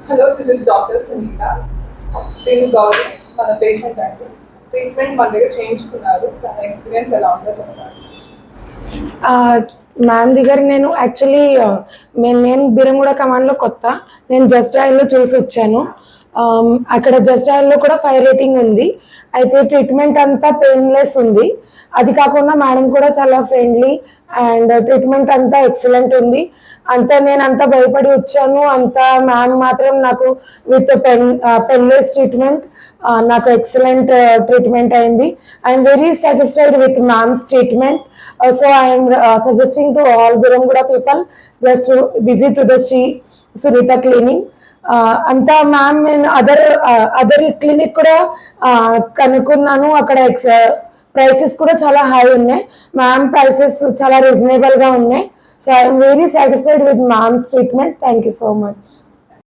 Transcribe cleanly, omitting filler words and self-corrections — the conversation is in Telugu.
Hello, this is doctor Sunitha. దీని గౌరీ మన పేషెంట్ అండి. ట్రీట్మెంట్ మన దగ్గర చేయించుకున్నారు. తన ఎక్స్పీరియన్స్ ఎలా ఉందో చెప్తాను. మ్యామ్ దగ్గర నేను యాక్చువల్లీ నేను బిరంగూడ కమాండ్లో కొత్త. నేను జస్ట్ ఆయిల్లో చూసి వచ్చాను. అక్కడ జస్ట్ ఆయిల్లో కూడా 5 రేటింగ్ ఉంది. అయితే ట్రీట్మెంట్ అంతా పెయిన్లెస్ ఉంది. అది కాకుండా మేడం కూడా చాలా ఫ్రెండ్లీ అండ్ ట్రీట్మెంట్ అంతా ఎక్సలెంట్ ఉంది. నేను అంతా భయపడి వచ్చాను. మ్యామ్ మాత్రం నాకు విత్ పెన్లెస్ ట్రీట్మెంట్ నాకు ఎక్సలెంట్ ట్రీట్మెంట్ అయింది. I'm very satisfied with ma'am's treatment. So I am suggesting to all Biramguda people just to visit to the Sri Sunita clinic. అంతా మ్యామ్ నేను అదర్ క్లినిక్ కూడా కనుక్కున్నాను. అక్కడ ప్రైసెస్ కూడా చాలా హై ఉన్నాయి. మ్యామ్ ప్రైసెస్ చాలా రీజనబుల్గా ఉన్నాయి. So I'm very satisfied with ma'am's treatment. Thank you so much.